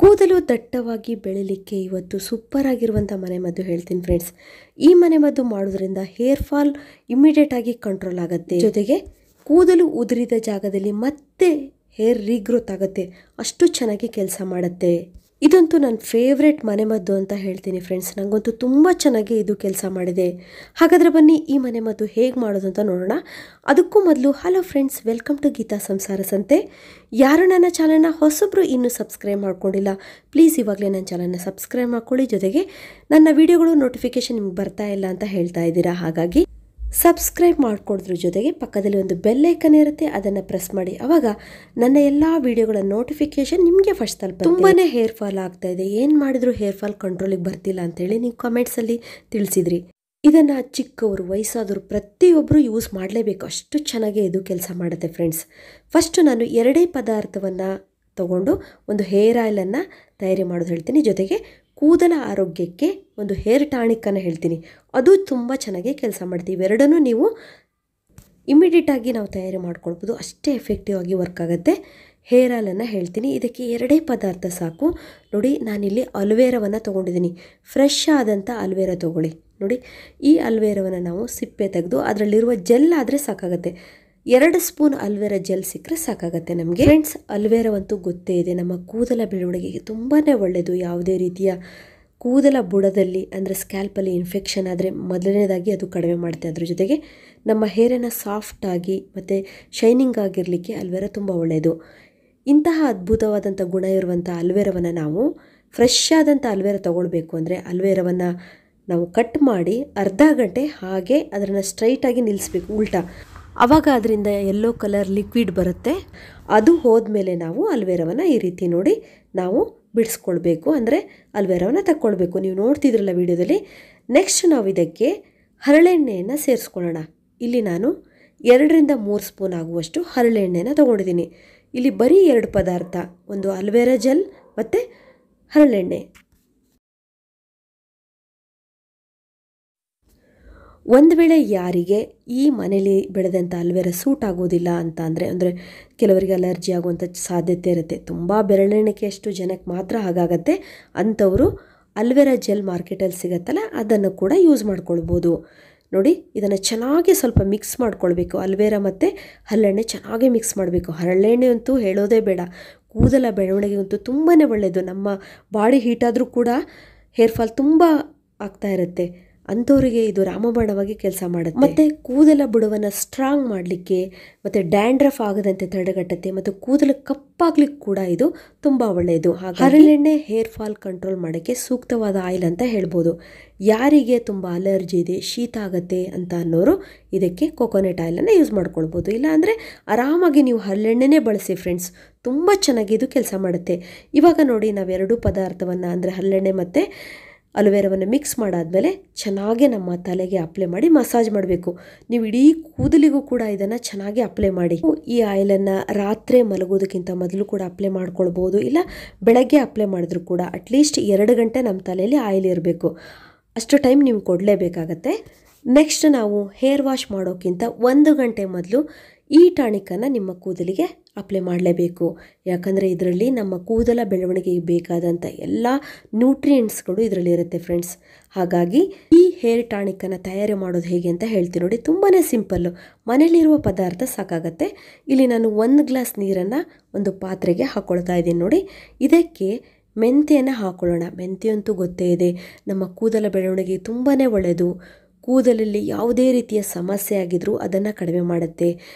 ಕೂದಲು ದಟ್ಟವಾಗಿ ಬೆಳಿಲಿಕ್ಕೆ ಇವತ್ತು ಸೂಪರ್ ಆಗಿರುವಂಥ ಮನೆಮದ್ದು ಹೇಳ್ತೀನಿ ಫ್ರೆಂಡ್ಸ್. ಈ ಮನೆಮದ್ದು ಮಾಡೋದ್ರಿಂದ ಹೇರ್ ಫಾಲ್ ಇಮಿಡಿಯೇಟ್ ಆಗಿ ಕಂಟ್ರೋಲ್ ಆಗುತ್ತೆ. ಜೊತೆಗೆ ಕೂದಲು ಉದುರಿದ ಜಾಗದಲ್ಲಿ ಮತ್ತೆ ಹೇರ್ ರೀಗ್ರೋತ್ ಆಗುತ್ತೆ. ಅಷ್ಟು ಚೆನ್ನಾಗಿ ಕೆಲಸ ಮಾಡುತ್ತೆ. ಇದಂತೂ ನನ್ನ ಫೇವ್ರೆಟ್ ಮನೆಮದ್ದು ಅಂತ ಹೇಳ್ತೀನಿ ಫ್ರೆಂಡ್ಸ್. ನನಗಂತೂ ತುಂಬ ಚೆನ್ನಾಗಿ ಇದು ಕೆಲಸ ಮಾಡಿದೆ. ಹಾಗಾದರೆ ಬನ್ನಿ ಈ ಮನೆಮದ್ದು ಹೇಗೆ ಮಾಡೋದು ಅಂತ ನೋಡೋಣ. ಅದಕ್ಕೂ ಮೊದಲು hello friends, welcome to Geetha Samsara Sante. ಯಾರು ನನ್ನ ಚಾನಲ್ನ ಹೊಸಬ್ರು ಇನ್ನೂ ಸಬ್ಸ್ಕ್ರೈಬ್ ಮಾಡ್ಕೊಂಡಿಲ್ಲ, ಪ್ಲೀಸ್ ಇವಾಗಲೇ ನನ್ನ ಚಾನಲ್ನ ಸಬ್ಸ್ಕ್ರೈಬ್ ಮಾಡ್ಕೊಳ್ಳಿ. ಜೊತೆಗೆ ನನ್ನ ವಿಡಿಯೋಗಳು ನೋಟಿಫಿಕೇಶನ್ ನಿಮ್ಗೆ ಬರ್ತಾ ಇಲ್ಲ ಅಂತ ಹೇಳ್ತಾ ಇದ್ದೀರಾ, ಹಾಗಾಗಿ ಸಬ್ಸ್ಕ್ರೈಬ್ ಮಾಡ್ಕೊಳ್ಳೋದ್ರ ಜೊತೆಗೆ ಪಕ್ಕದಲ್ಲಿ ಒಂದು ಬೆಲ್ ಐಕನ್ ಇರುತ್ತೆ, ಅದನ್ನು ಪ್ರೆಸ್ ಮಾಡಿ. ಆವಾಗ ನನ್ನ ಎಲ್ಲ ವಿಡಿಯೋಗಳ ನೋಟಿಫಿಕೇಶನ್ ನಿಮಗೆ ಫಸ್ಟ್ ತಲುಪುತ್ತೆ. ತುಂಬಾ ಹೇರ್ ಫಾಲ್ ಆಗ್ತಾ ಇದೆ, ಏನು ಮಾಡಿದ್ರು ಹೇರ್ ಫಾಲ್ ಕಂಟ್ರೋಲಿಗೆ ಬರ್ತಿಲ್ಲ ಅಂತೇಳಿ ನೀವು ಕಮೆಂಟ್ಸಲ್ಲಿ ತಿಳಿಸಿದ್ರಿ. ಇದನ್ನು ಚಿಕ್ಕವರು ವಯಸ್ಸಾದವರು ಪ್ರತಿಯೊಬ್ಬರು ಯೂಸ್ ಮಾಡಲೇಬೇಕು, ಅಷ್ಟು ಚೆನ್ನಾಗಿ ಇದು ಕೆಲಸ ಮಾಡುತ್ತೆ ಫ್ರೆಂಡ್ಸ್. ಫಸ್ಟು ನಾನು ಎರಡೇ ಪದಾರ್ಥವನ್ನು ತಗೊಂಡು ಒಂದು ಹೇರ್ ಆಯಿಲನ್ನು ತಯಾರಿ ಮಾಡೋದು ಹೇಳ್ತೀನಿ. ಜೊತೆಗೆ ಕೂದಲ ಆರೋಗ್ಯಕ್ಕೆ ಒಂದು ಹೇರ್ ಟಾನಿಕನ್ನು ಹೇಳ್ತೀನಿ, ಅದು ತುಂಬ ಚೆನ್ನಾಗಿ ಕೆಲಸ ಮಾಡ್ತೀವಿ. ಇವೆರಡನ್ನೂ ನೀವು ಇಮಿಡಿಯೇಟಾಗಿ ನಾವು ತಯಾರಿ ಮಾಡ್ಕೊಳ್ಬೋದು, ಅಷ್ಟೇ ಎಫೆಕ್ಟಿವ್ ಆಗಿ ವರ್ಕ್ ಆಗುತ್ತೆ. ಹೇರ್ ಆಯಿಲನ್ನು ಹೇಳ್ತೀನಿ. ಇದಕ್ಕೆ ಎರಡೇ ಪದಾರ್ಥ ಸಾಕು. ನೋಡಿ, ನಾನಿಲ್ಲಿ ಅಲ್ವೇರವನ್ನು ತೊಗೊಂಡಿದ್ದೀನಿ. ಫ್ರೆಶ್ ಆದಂಥ ಅಲ್ವೇರ ತೊಗೊಳ್ಳಿ. ನೋಡಿ, ಈ ಅಲ್ವೇರವನ್ನು ನಾವು ಸಿಪ್ಪೆ ತೆಗೆದು ಅದರಲ್ಲಿರುವ ಜೆಲ್ ಆದರೆ ಸಾಕಾಗುತ್ತೆ. 2 ಸ್ಪೂನ್ ಅಲ್ವೇರ ಜೆಲ್ ಸಿಕ್ಕರೆ ಸಾಕಾಗುತ್ತೆ ನಮಗೆ ಫ್ರೆಂಡ್ಸ್. ಅಲ್ವೇರವಂತೂ ಗೊತ್ತೇ ಇದೆ, ನಮ್ಮ ಕೂದಲ ಬೆಳವಣಿಗೆಗೆ ತುಂಬಾ ಒಳ್ಳೆಯದು. ಯಾವುದೇ ರೀತಿಯ ಕೂದಲ ಬುಡದಲ್ಲಿ ಅಂದರೆ ಸ್ಕ್ಯಾಲ್ಪಲ್ಲಿ ಇನ್ಫೆಕ್ಷನ್ ಆದರೆ ಮೊದಲನೇದಾಗಿ ಅದು ಕಡಿಮೆ ಮಾಡುತ್ತೆ. ಅದ್ರ ಜೊತೆಗೆ ನಮ್ಮ ಹೇರನ್ನು ಸಾಫ್ಟಾಗಿ ಮತ್ತು ಶೈನಿಂಗ್ ಆಗಿರಲಿಕ್ಕೆ ಅಲ್ವೇರ ತುಂಬ ಒಳ್ಳೆಯದು. ಇಂತಹ ಅದ್ಭುತವಾದಂಥ ಗುಣ ಇರುವಂಥ ಅಲ್ವೇರವನ್ನು ನಾವು ಫ್ರೆಶ್ ಆದಂಥ ಅಲ್ವೇರ ತೊಗೊಳ್ಬೇಕು ಅಂದರೆ ಅಲ್ವೇರವನ್ನು ನಾವು ಕಟ್ ಮಾಡಿ ಅರ್ಧ ಗಂಟೆ ಹಾಗೆ ಅದನ್ನು ಸ್ಟ್ರೈಟಾಗಿ ನಿಲ್ಲಿಸ್ಬೇಕು, ಉಲ್ಟಾ. ಆವಾಗ ಅದರಿಂದ ಯೆಲ್ಲೋ ಕಲರ್ ಲಿಕ್ವಿಡ್ ಬರುತ್ತೆ. ಅದು ಹೋದ್ಮೇಲೆ ನಾವು ಅಲ್ವೇರವನ್ನು ಈ ರೀತಿ ನೋಡಿ ನಾವು ಬಿಡಿಸ್ಕೊಳ್ಬೇಕು, ಅಂದರೆ ಅಲ್ವೇರವನ್ನು ತಕ್ಕೊಳ್ಬೇಕು. ನೀವು ನೋಡ್ತಿದ್ರಲ್ಲ ವಿಡಿಯೋದಲ್ಲಿ. ನೆಕ್ಸ್ಟ್ ನಾವು ಇದಕ್ಕೆ ಹರಳೆಣ್ಣೆಯನ್ನು ಸೇರಿಸ್ಕೊಳ್ಳೋಣ. ಇಲ್ಲಿ ನಾನು 2-3 ಸ್ಪೂನ್ ಆಗುವಷ್ಟು ಹರಳೆಣ್ಣೆನ ತೊಗೊಂಡಿದ್ದೀನಿ. ಇಲ್ಲಿ ಬರೀ 2 ಪದಾರ್ಥ, ಒಂದು ಅಲ್ವೇರ ಜೆಲ್ ಮತ್ತು ಹರಳೆಣ್ಣೆ. ಒಂದು ವೇಳೆ ಯಾರಿಗೆ ಈ ಮನೇಲಿ ಬೆಳೆದಂಥ ಅಲ್ವೇರ ಸೂಟ್ ಆಗೋದಿಲ್ಲ ಅಂತ ಅಂದರೆ ಕೆಲವರಿಗೆ ಅಲರ್ಜಿ ಆಗುವಂಥ ಸಾಧ್ಯತೆ ಇರುತ್ತೆ. ತುಂಬ ಬೆರಳೆಣಿಕೆಯಷ್ಟು ಜನಕ್ಕೆ ಮಾತ್ರ ಹಾಗಾಗತ್ತೆ. ಅಂಥವರು ಅಲ್ವೇರ ಜೆಲ್ ಮಾರ್ಕೆಟಲ್ಲಿ ಸಿಗುತ್ತಲ್ಲ, ಅದನ್ನು ಕೂಡ ಯೂಸ್ ಮಾಡ್ಕೊಳ್ಬೋದು. ನೋಡಿ, ಇದನ್ನು ಚೆನ್ನಾಗಿ ಸ್ವಲ್ಪ ಮಿಕ್ಸ್ ಮಾಡ್ಕೊಳ್ಬೇಕು. ಅಲ್ವೇರ ಮತ್ತು ಹರಳೆಣ್ಣೆ ಚೆನ್ನಾಗಿ ಮಿಕ್ಸ್ ಮಾಡಬೇಕು. ಹರಳೆಣ್ಣೆ ಅಂತೂ ಹೇಳೋದೇ ಬೇಡ, ಕೂದಲ ಬೆಳವಣಿಗೆಗಂತೂ ತುಂಬಾ ಒಳ್ಳೆಯದು. ನಮ್ಮ ಬಾಡಿ ಹೀಟಾದರೂ ಕೂಡ ಹೇರ್ ಫಾಲ್ ತುಂಬ ಆಗ್ತಾ ಇರುತ್ತೆ. ಅಂಥವರಿಗೆ ಇದು ರಾಮಬಾಣವಾಗಿ ಕೆಲಸ ಮಾಡುತ್ತೆ. ಮತ್ತು ಕೂದಲ ಬುಡವನ್ನು ಸ್ಟ್ರಾಂಗ್ ಮಾಡಲಿಕ್ಕೆ ಮತ್ತು ಡ್ಯಾಂಡ್ರಫ್ ಆಗದಂತೆ ತಡೆಗಟ್ಟುತ್ತೆ. ಮತ್ತು ಕೂದಲು ಕಪ್ಪಾಗ್ಲಿಕ್ಕೆ ಕೂಡ ಇದು ತುಂಬ ಒಳ್ಳೆಯದು. ಹರಳೆಣ್ಣೆ ಹೇರ್ ಫಾಲ್ ಕಂಟ್ರೋಲ್ ಮಾಡೋಕ್ಕೆ ಸೂಕ್ತವಾದ ಆಯಿಲ್ ಅಂತ ಹೇಳ್ಬೋದು. ಯಾರಿಗೆ ತುಂಬ ಅಲರ್ಜಿ ಇದೆ, ಶೀತ ಆಗುತ್ತೆ ಅಂತ ಅನ್ನೋರು ಇದಕ್ಕೆ ಕೊಕೊನೆಟ್ ಆಯಿಲನ್ನು ಯೂಸ್ ಮಾಡ್ಕೊಳ್ಬೋದು. ಇಲ್ಲಾಂದರೆ ಆರಾಮಾಗಿ ನೀವು ಹರಳೆಣ್ಣೆನೇ ಬಳಸಿ ಫ್ರೆಂಡ್ಸ್, ತುಂಬ ಚೆನ್ನಾಗಿ ಇದು ಕೆಲಸ ಮಾಡುತ್ತೆ. ಇವಾಗ ನೋಡಿ, ನಾವು 2 ಪದಾರ್ಥವನ್ನು ಅಂದರೆ ಹರಳೆಣ್ಣೆ ಮತ್ತು ಅಲೋವೆರಾವನ್ನು ಮಿಕ್ಸ್ ಮಾಡಾದಮೇಲೆ ಚೆನ್ನಾಗಿ ನಮ್ಮ ತಲೆಗೆ ಅಪ್ಲೈ ಮಾಡಿ ಮಸಾಜ್ ಮಾಡಬೇಕು. ನೀವು ಇಡೀ ಕೂದಲಿಗೂ ಕೂಡ ಇದನ್ನು ಚೆನ್ನಾಗಿ ಅಪ್ಲೈ ಮಾಡಿ. ಈ ಆಯಿಲನ್ನು ರಾತ್ರಿ ಮಲಗೋದಕ್ಕಿಂತ ಮೊದಲು ಕೂಡ ಅಪ್ಲೈ ಮಾಡ್ಕೊಳ್ಬೋದು, ಇಲ್ಲ ಬೆಳಗ್ಗೆ ಅಪ್ಲೈ ಮಾಡಿದ್ರು ಕೂಡ ಅಟ್ಲೀಸ್ಟ್ 2 ಗಂಟೆ ನಮ್ಮ ತಲೆಯಲ್ಲಿ ಆಯಿಲ್ ಇರಬೇಕು. ಅಷ್ಟು ಟೈಮ್ ನೀವು ಕೊಡಲೇಬೇಕಾಗತ್ತೆ. ನೆಕ್ಸ್ಟ್ ನಾವು ಹೇರ್ ವಾಶ್ ಮಾಡೋಕ್ಕಿಂತ 1 ಗಂಟೆ ಮೊದಲು ಈ ಟಾನಿಕನ್ನು ನಿಮ್ಮ ಕೂದಲಿಗೆ ಅಪ್ಲೈ ಮಾಡಲೇಬೇಕು. ಯಾಕಂದರೆ ಇದರಲ್ಲಿ ನಮ್ಮ ಕೂದಲ ಬೆಳವಣಿಗೆಗೆ ಬೇಕಾದಂಥ ಎಲ್ಲ ನ್ಯೂಟ್ರಿಯೆಂಟ್ಸ್ಗಳು ಇದರಲ್ಲಿ ಇರುತ್ತೆ ಫ್ರೆಂಡ್ಸ್. ಹಾಗಾಗಿ ಈ ಹೇರ್ ಟಾನಿಕನ್ನು ತಯಾರಿ ಮಾಡೋದು ಹೇಗೆ ಅಂತ ಹೇಳ್ತೀನಿ ನೋಡಿ. ತುಂಬಾ ಸಿಂಪಲ್ಲು, ಮನೇಲಿರುವ ಪದಾರ್ಥ ಸಾಕಾಗತ್ತೆ. ಇಲ್ಲಿ ನಾನು 1 ಗ್ಲಾಸ್ ನೀರನ್ನು ಒಂದು ಪಾತ್ರೆಗೆ ಹಾಕ್ಕೊಳ್ತಾ ಇದ್ದೀನಿ. ನೋಡಿ, ಇದಕ್ಕೆ ಮೆಂತ್ಯನ ಹಾಕೊಳ್ಳೋಣ. ಮೆಂತ್ಯ ಅಂತೂ ಗೊತ್ತೇ ಇದೆ, ನಮ್ಮ ಕೂದಲ ಬೆಳವಣಿಗೆಗೆ ತುಂಬಾ ಒಳ್ಳೆಯದು. ಕೂದಲಲ್ಲಿ ಯಾವುದೇ ರೀತಿಯ ಸಮಸ್ಯೆ ಆಗಿದ್ರೂ ಅದನ್ನು ಕಡಿಮೆ ಮಾಡುತ್ತೆ.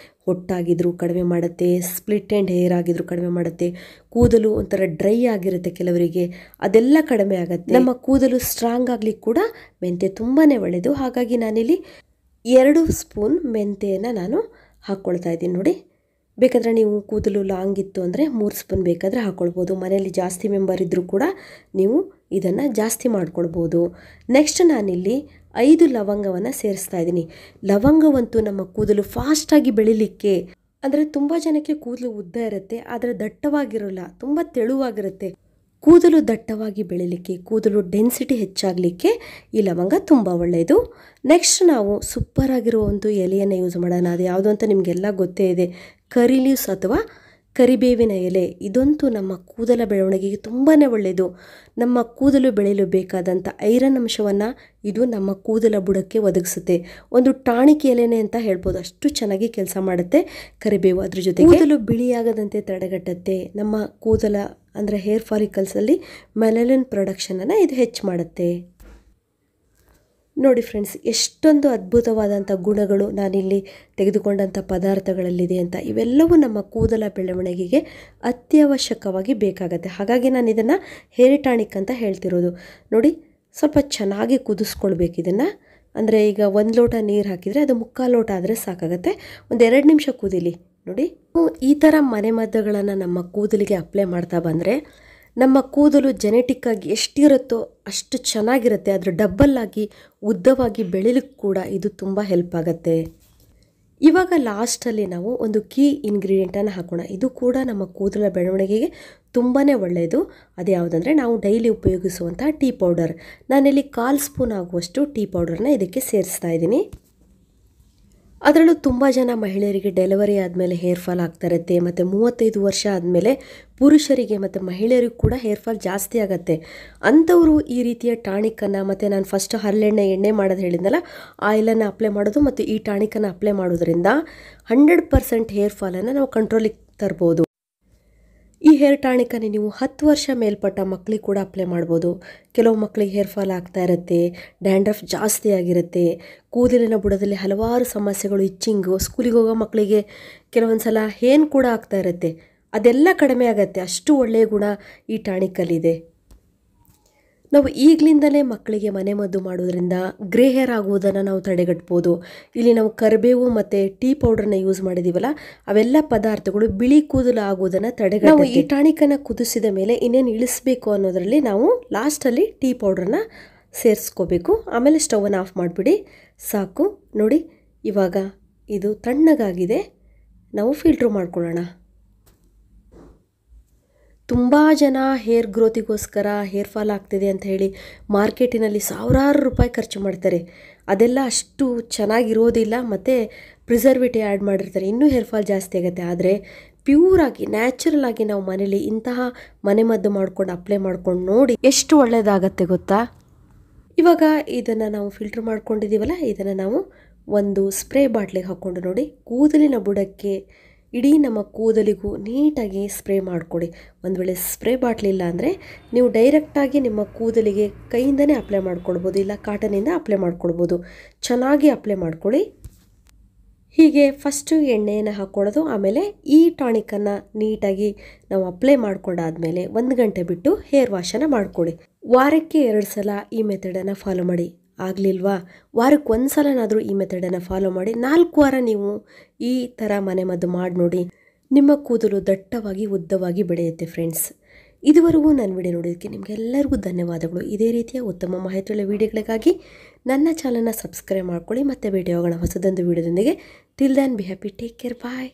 ಹೊಟ್ಟಾಗಿದ್ರೂ ಕಡಿಮೆ ಮಾಡುತ್ತೆ, ಸ್ಪ್ಲಿಟ್ ಎಂಡ್ ಹೇರ್ ಆಗಿದ್ರೂ ಕಡಿಮೆ ಮಾಡುತ್ತೆ. ಕೂದಲು ಒಂಥರ ಡ್ರೈ ಆಗಿರುತ್ತೆ ಕೆಲವರಿಗೆ, ಅದೆಲ್ಲ ಕಡಿಮೆ ಆಗುತ್ತೆ. ನಮ್ಮ ಕೂದಲು ಸ್ಟ್ರಾಂಗ್ ಆಗಲಿಕ್ಕೆ ಕೂಡ ಮೆಂತ್ಯ ತುಂಬಾ ಒಳ್ಳೆಯದು. ಹಾಗಾಗಿ ನಾನಿಲ್ಲಿ 2 ಸ್ಪೂನ್ ಮೆಂತ್ಯನ ನಾನು ಹಾಕ್ಕೊಳ್ತಾ ಇದ್ದೀನಿ. ನೋಡಿ, ಬೇಕಾದರೆ ನೀವು ಕೂದಲು ಲಾಂಗ್ ಇತ್ತು ಅಂದರೆ 3 ಸ್ಪೂನ್ ಬೇಕಾದರೆ ಹಾಕ್ಕೊಳ್ಬೋದು. ಮನೆಯಲ್ಲಿ ಜಾಸ್ತಿ ಮೆಂಬರ್ ಇದ್ದರೂ ಕೂಡ ನೀವು ಇದನ್ನು ಜಾಸ್ತಿ ಮಾಡ್ಕೊಳ್ಬೋದು. ನೆಕ್ಸ್ಟ್ ನಾನಿಲ್ಲಿ 5 ಲವಂಗವನ್ನು ಸೇರಿಸ್ತಾ ಇದ್ದೀನಿ. ಲವಂಗವಂತೂ ನಮ್ಮ ಕೂದಲು ಫಾಸ್ಟಾಗಿ ಬೆಳಿಲಿಕ್ಕೆ, ಅಂದರೆ ತುಂಬ ಜನಕ್ಕೆ ಕೂದಲು ಉದ್ದ ಇರುತ್ತೆ ಆದರೆ ದಟ್ಟವಾಗಿರೋಲ್ಲ, ತುಂಬ ತೆಳುವಾಗಿರುತ್ತೆ. ಕೂದಲು ದಟ್ಟವಾಗಿ ಬೆಳಿಲಿಕ್ಕೆ, ಕೂದಲು ಡೆನ್ಸಿಟಿ ಹೆಚ್ಚಾಗಲಿಕ್ಕೆ ಈ ಲವಂಗ ತುಂಬ ಒಳ್ಳೆಯದು. ನೆಕ್ಸ್ಟ್ ನಾವು ಸೂಪರ್ ಆಗಿರೋ ಒಂದು ಎಲೆಯನ್ನು ಯೂಸ್ ಮಾಡೋಣ. ಅದು ಯಾವುದು ಅಂತ ನಿಮಗೆಲ್ಲ ಗೊತ್ತೇ ಇದೆ, ಕರಿ ಲೀವ್ಸ್ ಅಥವಾ ಕರಿಬೇವಿನ ಎಲೆ ಇದಂತೂ ನಮ್ಮ ಕೂದಲ ಬೆಳವಣಿಗೆಗೆ ತುಂಬಾ ಒಳ್ಳೆಯದು. ನಮ್ಮ ಕೂದಲು ಬೆಳೆಯಲು ಬೇಕಾದಂಥ ಐರನ್ ಅಂಶವನ್ನು ಇದು ನಮ್ಮ ಕೂದಲ ಬುಡಕ್ಕೆ ಒದಗಿಸುತ್ತೆ. ಒಂದು ಟಾಣಿಕ್ ಎಲೆನೆ ಅಂತ ಹೇಳ್ಬೋದು, ಅಷ್ಟು ಚೆನ್ನಾಗಿ ಕೆಲಸ ಮಾಡುತ್ತೆ ಕರಿಬೇವು. ಅದ್ರ ಜೊತೆಗೆ ಕೂದಲು ಬಿಳಿಯಾಗದಂತೆ ತಡೆಗಟ್ಟುತ್ತೆ. ನಮ್ಮ ಕೂದಲ ಅಂದರೆ ಹೇರ್ ಫಾಲಿಕಲ್ಸಲ್ಲಿ ಮೆಲನಿನ್ ಪ್ರೊಡಕ್ಷನನ್ನು ಇದು ಹೆಚ್ಚು ಮಾಡುತ್ತೆ. ನೋಡಿ ಫ್ರೆಂಡ್ಸ್, ಎಷ್ಟೊಂದು ಅದ್ಭುತವಾದಂಥ ಗುಣಗಳು ನಾನಿಲ್ಲಿ ತೆಗೆದುಕೊಂಡಂಥ ಪದಾರ್ಥಗಳಲ್ಲಿದೆ ಅಂತ. ಇವೆಲ್ಲವೂ ನಮ್ಮ ಕೂದಲ ಬೆಳವಣಿಗೆಗೆ ಅತ್ಯವಶ್ಯಕವಾಗಿ ಬೇಕಾಗತ್ತೆ. ಹಾಗಾಗಿ ನಾನು ಇದನ್ನು ಹೇರ್ ಟಾನಿಕ್ ಅಂತ ಹೇಳ್ತಿರೋದು. ನೋಡಿ, ಸ್ವಲ್ಪ ಚೆನ್ನಾಗಿ ಕುದಿಸ್ಕೊಳ್ಬೇಕು ಇದನ್ನು. ಅಂದರೆ ಈಗ 1 ಲೋಟ ನೀರು ಹಾಕಿದರೆ ಅದು 3/4 ಲೋಟ ಆದರೆ ಸಾಕಾಗತ್ತೆ. ಒಂದು 2 ನಿಮಿಷ ಕುದೀಲಿ. ನೋಡಿ, ಈ ಥರ ಮನೆಮದ್ದುಗಳನ್ನು ನಮ್ಮ ಕೂದಲಿಗೆ ಅಪ್ಲೈ ಮಾಡ್ತಾ ಬಂದರೆ ನಮ್ಮ ಕೂದಲು ಜೆನೆಟಿಕ್ಕಾಗಿ ಎಷ್ಟಿರುತ್ತೋ ಅಷ್ಟು ಚೆನ್ನಾಗಿರುತ್ತೆ. ಅದರ ಡಬ್ಬಲ್ ಆಗಿ ಉದ್ದವಾಗಿ ಬೆಳಿಲಿಕ್ಕೆ ಕೂಡ ಇದು ತುಂಬ ಹೆಲ್ಪ್ ಆಗುತ್ತೆ. ಇವಾಗ ಲಾಸ್ಟಲ್ಲಿ ನಾವು ಒಂದು ಕೀ ಇಂಗ್ರೀಡಿಯೆಂಟನ್ನು ಹಾಕೋಣ. ಇದು ಕೂಡ ನಮ್ಮ ಕೂದಲ ಬೆಳವಣಿಗೆಗೆ ತುಂಬಾ ಒಳ್ಳೆಯದು. ಅದು ಯಾವುದಂದರೆ ನಾವು ಡೈಲಿ ಉಪಯೋಗಿಸುವಂಥ ಟೀ ಪೌಡರ್. ನಾನಿಲ್ಲಿ 1/4 ಸ್ಪೂನ್ ಆಗುವಷ್ಟು ಟೀ ಪೌಡರ್ನ ಇದಕ್ಕೆ ಸೇರಿಸ್ತಾ ಇದ್ದೀನಿ. ಅದರಲ್ಲೂ ತುಂಬ ಜನ ಮಹಿಳೆಯರಿಗೆ ಡೆಲಿವರಿ ಆದಮೇಲೆ ಹೇರ್ ಫಾಲ್ ಆಗ್ತಾ ಇರುತ್ತೆ. ಮತ್ತು 35 ವರ್ಷ ಆದಮೇಲೆ ಪುರುಷರಿಗೆ ಮತ್ತು ಮಹಿಳೆಯರಿಗೂ ಕೂಡ ಹೇರ್ ಫಾಲ್ ಜಾಸ್ತಿ ಆಗುತ್ತೆ. ಅಂಥವರು ಈ ರೀತಿಯ ಟಾನಿಕನ್ನು, ಮತ್ತು ನಾನು ಫಸ್ಟ್ ಹರಳೆಣ್ಣೆ ಮಾಡೋದು ಹೇಳಿದ್ನಲ್ಲ, ಆಯಿಲನ್ನು ಅಪ್ಲೈ ಮಾಡೋದು ಮತ್ತು ಈ ಟಾನಿಕನ್ನು ಅಪ್ಲೈ ಮಾಡೋದ್ರಿಂದ 100% ಹೇರ್ ಫಾಲನ್ನು ನಾವು ಕಂಟ್ರೋಲಿಗೆ ತರ್ಬೋದು. ಈ ಹೇರ್ ಟಾನಿಕನ್ನು ನೀವು 10 ವರ್ಷ ಮೇಲ್ಪಟ್ಟ ಮಕ್ಕಳಿಗೆ ಕೂಡ ಅಪ್ಲೈ ಮಾಡ್ಬೋದು. ಕೆಲವು ಮಕ್ಕಳಿಗೆ ಹೇರ್ ಫಾಲ್ ಆಗ್ತಾ ಇರುತ್ತೆ, ಡ್ಯಾಂಡ್ರಫ್ ಜಾಸ್ತಿ ಆಗಿರುತ್ತೆ, ಕೂದಲಿನ ಬುಡದಲ್ಲಿ ಹಲವಾರು ಸಮಸ್ಯೆಗಳು, ಇಚ್ಚಿಂಗು, ಸ್ಕೂಲಿಗೆ ಹೋಗೋ ಮಕ್ಕಳಿಗೆ ಕೆಲವೊಂದು ಸಲ ಹೇನ್ ಕೂಡ ಆಗ್ತಾ ಇರುತ್ತೆ. ಅದೆಲ್ಲ ಕಡಿಮೆ ಆಗುತ್ತೆ. ಅಷ್ಟು ಒಳ್ಳೆಯ ಗುಣ ಈ ಟಾನಿಕಲ್ಲಿದೆ. ನಾವು ಈಗಲಿಂದಲೇ ಮಕ್ಕಳಿಗೆ ಮನೆಮದ್ದು ಮಾಡೋದ್ರಿಂದ ಗ್ರೇ ಹೇರ್ ಆಗುವುದನ್ನು ನಾವು ತಡೆಗಟ್ಬೋದು. ಇಲ್ಲಿ ನಾವು ಕರಿಬೇವು ಮತ್ತು ಟೀ ಪೌಡರ್ನ ಯೂಸ್ ಮಾಡಿದ್ದೀವಲ್ಲ, ಅವೆಲ್ಲ ಪದಾರ್ಥಗಳು ಬಿಳಿ ಕೂದಲು ಆಗುವುದನ್ನು ತಡೆಗಟ್ಟಿ. ನಾವು ಈ ಟಾನಿಕನ್ನು ಕುದಿಸಿದ ಮೇಲೆ ಇನ್ನೇನು ಇಳಿಸ್ಬೇಕು ಅನ್ನೋದರಲ್ಲಿ ನಾವು ಲಾಸ್ಟಲ್ಲಿ ಟೀ ಪೌಡ್ರನ್ನ ಸೇರಿಸ್ಕೋಬೇಕು. ಆಮೇಲೆ ಸ್ಟವನ್ನು ಆಫ್ ಮಾಡಿಬಿಡಿ, ಸಾಕು. ನೋಡಿ, ಇವಾಗ ಇದು ತಣ್ಣಗಾಗಿದೆ. ನಾವು ಫಿಲ್ಟ್ರ್ ಮಾಡ್ಕೊಳ್ಳೋಣ. ತುಂಬ ಜನ ಹೇರ್ ಗ್ರೋತಿಗೋಸ್ಕರ ಹೇರ್ ಫಾಲ್ ಆಗ್ತಿದೆ ಅಂತ ಹೇಳಿ ಮಾರ್ಕೆಟಿನಲ್ಲಿ ಸಾವಿರಾರು ರೂಪಾಯಿ ಖರ್ಚು ಮಾಡ್ತಾರೆ. ಅದೆಲ್ಲ ಅಷ್ಟು ಚೆನ್ನಾಗಿರೋದಿಲ್ಲ, ಮತ್ತು ಪ್ರಿಸರ್ವೇಟಿವ್ ಆ್ಯಡ್ ಮಾಡಿರ್ತಾರೆ, ಇನ್ನೂ ಹೇರ್ ಫಾಲ್ ಜಾಸ್ತಿ ಆಗುತ್ತೆ. ಆದರೆ ಪ್ಯೂರಾಗಿ ನ್ಯಾಚುರಲ್ ಆಗಿ ನಾವು ಮನೇಲಿ ಇಂತಹ ಮನೆಮದ್ದು ಮಾಡ್ಕೊಂಡು ಅಪ್ಲೈ ಮಾಡ್ಕೊಂಡು ನೋಡಿ ಎಷ್ಟು ಒಳ್ಳೆಯದಾಗತ್ತೆ ಗೊತ್ತಾ. ಇವಾಗ ಇದನ್ನು ನಾವು ಫಿಲ್ಟ್ರ್ ಮಾಡ್ಕೊಂಡಿದ್ದೀವಲ್ಲ, ಇದನ್ನು ನಾವು ಒಂದು ಸ್ಪ್ರೇ ಬಾಟ್ಲಿಗೆ ಹಾಕ್ಕೊಂಡು ನೋಡಿ, ಕೂದಲಿನ ಬುಡಕ್ಕೆ ಇಡೀ ನಮ್ಮ ಕೂದಲಿಗೂ ನೀಟಾಗಿ ಸ್ಪ್ರೇ ಮಾಡಿಕೊಡಿ. ಒಂದು ವೇಳೆ ಸ್ಪ್ರೇ ಬಾಟ್ಲಿ ಇಲ್ಲ ಅಂದರೆ ನೀವು ಡೈರೆಕ್ಟಾಗಿ ನಿಮ್ಮ ಕೂದಲಿಗೆ ಕೈಯಿಂದನೇ ಅಪ್ಲೈ ಮಾಡ್ಕೊಳ್ಬೋದು, ಇಲ್ಲ ಕಾಟನಿಂದ ಅಪ್ಲೈ ಮಾಡ್ಕೊಳ್ಬೋದು. ಚೆನ್ನಾಗಿ ಅಪ್ಲೈ ಮಾಡ್ಕೊಳ್ಳಿ. ಹೀಗೆ ಫಸ್ಟು ಎಣ್ಣೆಯನ್ನು ಹಾಕ್ಕೊಳ್ಳೋದು, ಆಮೇಲೆ ಈ ಟಾನಿಕನ್ನು ನೀಟಾಗಿ ನಾವು ಅಪ್ಲೈ ಮಾಡ್ಕೊಂಡಾದಮೇಲೆ 1 ಗಂಟೆ ಬಿಟ್ಟು ಹೇರ್ ವಾಶನ್ನು ಮಾಡಿಕೊಡಿ. ವಾರಕ್ಕೆ 2 ಸಲ ಈ ಮೆಥಡನ್ನು ಫಾಲೋ ಮಾಡಿ. ಆಗಲಿಲ್ವಾ, ವಾರಕ್ಕೆ 1 ಸಲನಾದರೂ ಈ ಮೆಥಡನ್ನು ಫಾಲೋ ಮಾಡಿ. 4 ವಾರ ನೀವು ಈ ಥರ ಮನೆಮದ್ದು ಮಾಡಿ ನೋಡಿ, ನಿಮ್ಮ ಕೂದಲು ದಟ್ಟವಾಗಿ ಉದ್ದವಾಗಿ ಬೆಳೆಯುತ್ತೆ ಫ್ರೆಂಡ್ಸ್. ಇದುವರೆಗೂ ನನ್ನ ವಿಡಿಯೋ ನೋಡೋದಕ್ಕೆ ನಿಮಗೆಲ್ಲರಿಗೂ ಧನ್ಯವಾದಗಳು. ಇದೇ ರೀತಿಯ ಉತ್ತಮ ಮಾಹಿತಿಯುಳ್ಳ ವಿಡಿಯೋಗಳಿಗಾಗಿ ನನ್ನ ಚಾನಲ್ನ ಸಬ್ಸ್ಕ್ರೈಬ್ ಮಾಡ್ಕೊಳ್ಳಿ. ಮತ್ತೆ ಭೇಟಿ ಹೋಗೋಣ ಹೊಸದೊಂದು ವಿಡಿಯೋದೊಂದಿಗೆ. Till then be happy, take care, bye.